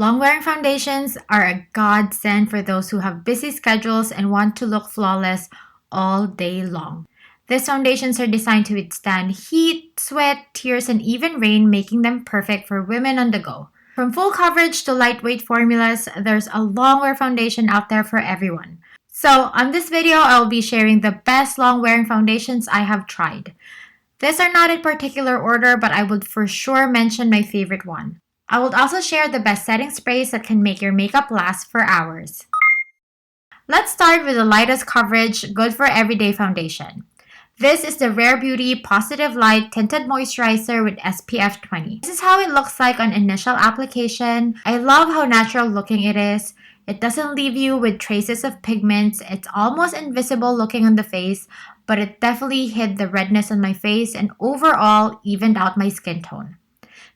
Long-wearing foundations are a godsend for those who have busy schedules and want to look flawless all day long. These foundations are designed to withstand heat, sweat, tears, and even rain, making them perfect for women on the go. From full coverage to lightweight formulas, there's a long-wear foundation out there for everyone. So on this video, I'll be sharing the best long-wearing foundations I have tried. These are not in particular order, but I would for sure mention my favorite one. I will also share the best setting sprays that can make your makeup last for hours. Let's start with the lightest coverage, good for everyday foundation. This is the Rare Beauty Positive Light Tinted Moisturizer with SPF 20. This is how it looks like on initial application. I love how natural looking it is. It doesn't leave you with traces of pigments. It's almost invisible looking on the face, but it definitely hid the redness on my face and overall evened out my skin tone.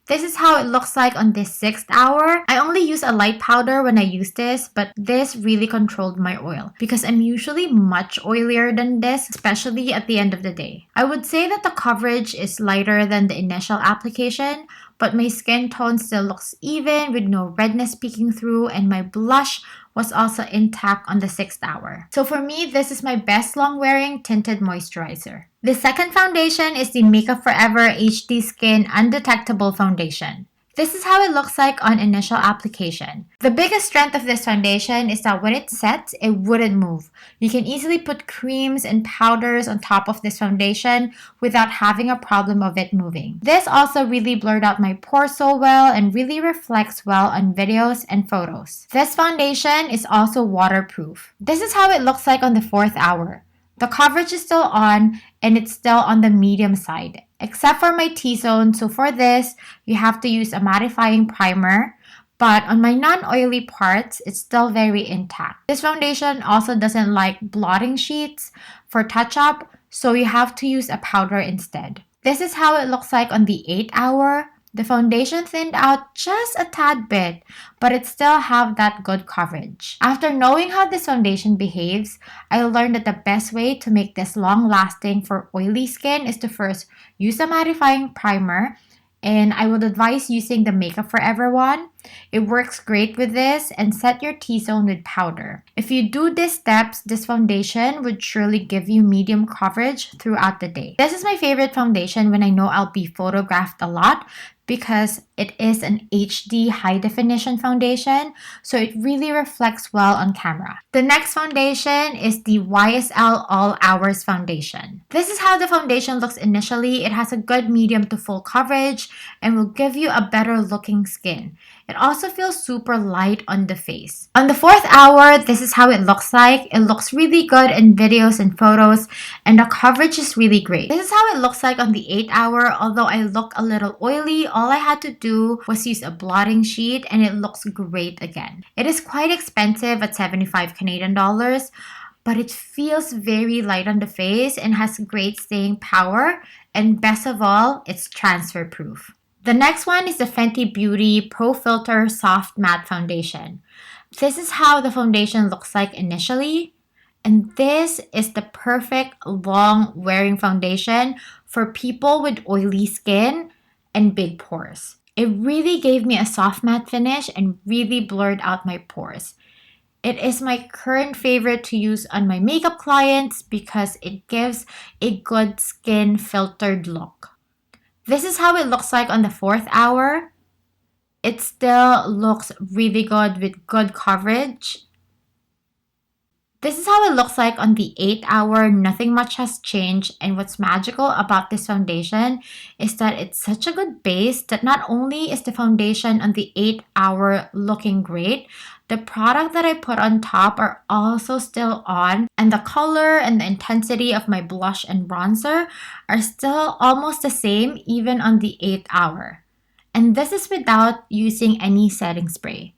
This is how it looks like on this 6th hour. I only use a light powder when I use this, but this really controlled my oil because I'm usually much oilier than this, especially at the end of the day. I would say that the coverage is lighter than the initial application, but my skin tone still looks even with no redness peeking through, and my blush was also intact on the 6th hour. So for me, this is my best long-wearing tinted moisturizer. The second foundation is the Makeup Forever HD Skin Undetectable Foundation. This is how it looks like on initial application. The biggest strength of this foundation is that when it sets, it wouldn't move. You can easily put creams and powders on top of this foundation without having a problem of it moving. This also really blurred out my pores so well and really reflects well on videos and photos. This foundation is also waterproof. This is how it looks like on the 4th hour. The coverage is still on and it's still on the medium side, except for my T-zone. So for this, you have to use a mattifying primer. But on my non-oily parts, it's still very intact. This foundation also doesn't like blotting sheets for touch-up, so you have to use a powder instead. This is how it looks like on the 8th hour. The foundation thinned out just a tad bit, but it still have that good coverage. After knowing how this foundation behaves, I learned that the best way to make this long-lasting for oily skin is to first use a mattifying primer, and I would advise using the Makeup Forever one. It works great with this, and set your T-zone with powder. If you do these steps, this foundation would surely give you medium coverage throughout the day. This is my favorite foundation when I know I'll be photographed a lot, because it is an HD high definition foundation, so it really reflects well on camera. The next foundation is the YSL All Hours Foundation. This is how the foundation looks initially. It has a good medium to full coverage and will give you a better looking skin. It also feels super light on the face. On the 4th hour, this is how it looks like. It looks really good in videos and photos, and the coverage is really great. This is how it looks like on the 8th hour. Although I look a little oily, all I had to do was use a blotting sheet and it looks great again. It is quite expensive at 75 Canadian dollars, but it feels very light on the face and has great staying power, and best of all, it's transfer proof. The next one is the Fenty Beauty Pro Filt'r Soft Matte Foundation. This is how the foundation looks like initially, and this is the perfect long wearing foundation for people with oily skin and big pores. It really gave me a soft matte finish and really blurred out my pores. It is my current favorite to use on my makeup clients because it gives a good skin filtered look. This is how it looks like on the 4th hour. It still looks really good with good coverage. This is how it looks like on the 8th hour. Nothing much has changed, and what's magical about this foundation is that it's such a good base that not only is the foundation on the 8th hour looking great, the product that I put on top are also still on, and the color and the intensity of my blush and bronzer are still almost the same even on the 8th hour. And this is without using any setting spray.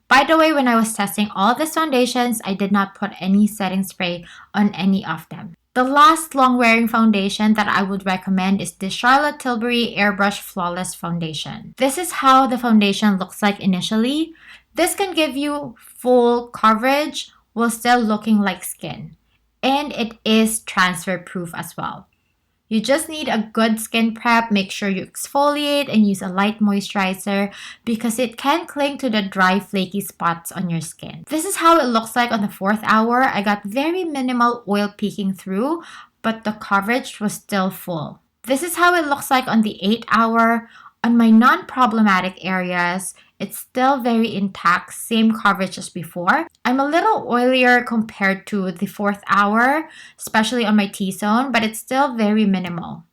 By the way, when I was testing all these foundations, I did not put any setting spray on any of them. The last long-wearing foundation that I would recommend is the Charlotte Tilbury Airbrush Flawless Foundation. This is how the foundation looks like initially. This can give you full coverage while still looking like skin. And it is transfer proof as well. You just need a good skin prep. Make sure you exfoliate and use a light moisturizer because it can cling to the dry, flaky spots on your skin. This is how it looks like on the 4th hour. I got very minimal oil peeking through, but the coverage was still full. This is how it looks like on the 8th hour. On my non-problematic areas, it's still very intact, same coverage as before. I'm a little oilier compared to the 4th hour, especially on my T-zone, but it's still very minimal.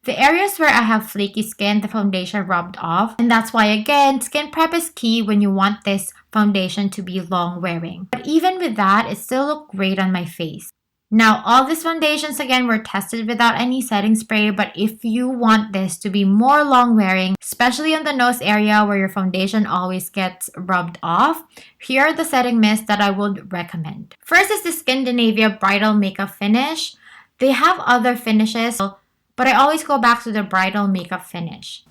The areas where I have flaky skin, the foundation rubbed off, and that's why, again, skin prep is key when you want this foundation to be long wearing. But even with that, it still looked great on my face. Now, all these foundations, again, were tested without any setting spray, but if you want this to be more long wearing, especially on the nose area where your foundation always gets rubbed off, here are the setting mists that I would recommend. First is the SKINDINAVIA Bridal Makeup Finish. They have other finishes, but I always go back to the bridal makeup finish.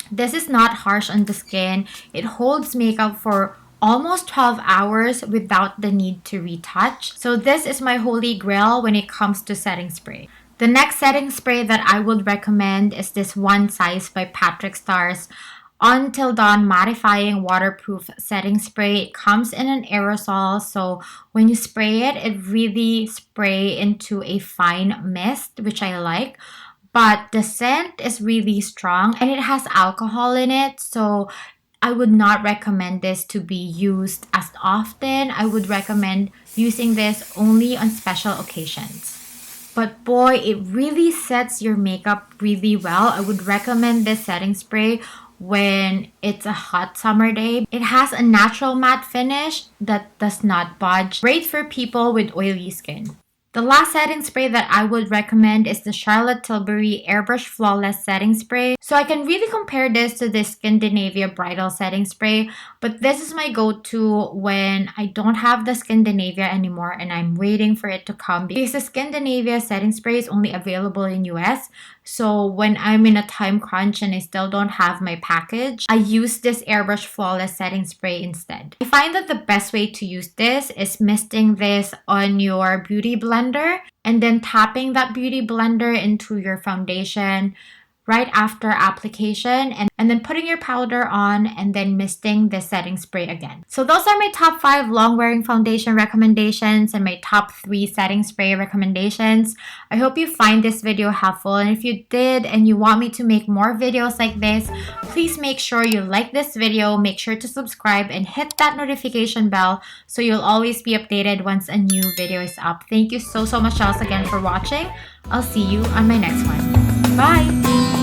This is not harsh on the skin. It holds makeup for almost 12 hours without the need to retouch. So this is my holy grail when it comes to setting spray. The next setting spray that I would recommend is this One Size by Patrick Starr's Until Dawn Mattifying Waterproof Setting Spray. It comes in an aerosol, so when you spray it, it really sprays into a fine mist, which I like. But the scent is really strong and it has alcohol in it, so I would not recommend this to be used as often. I would recommend using this only on special occasions. But boy, it really sets your makeup really well. I would recommend this setting spray when it's a hot summer day. It has a natural matte finish that does not budge. Great for people with oily skin. The last setting spray that I would recommend is the Charlotte Tilbury Airbrush Flawless Setting Spray. So I can really compare this to the SKINDINAVIA Bridal Setting Spray, but this is my go-to when I don't have the SKINDINAVIA anymore and I'm waiting for it to come because the SKINDINAVIA Setting Spray is only available in US. So when I'm in a time crunch and I still don't have my package, I use this Airbrush Flawless Setting Spray instead. I find that the best way to use this is misting this on your beauty blender and then tapping that beauty blender into your foundation right after application and then putting your powder on and then misting the setting spray again. So those are my top 5 long wearing foundation recommendations and my top 3 setting spray recommendations. I hope you find this video helpful, and if you did and you want me to make more videos like this, please make sure you like this video, make sure to subscribe and hit that notification bell so you'll always be updated once a new video is up. Thank you so much else again for watching. I'll see you on my next one. Bye!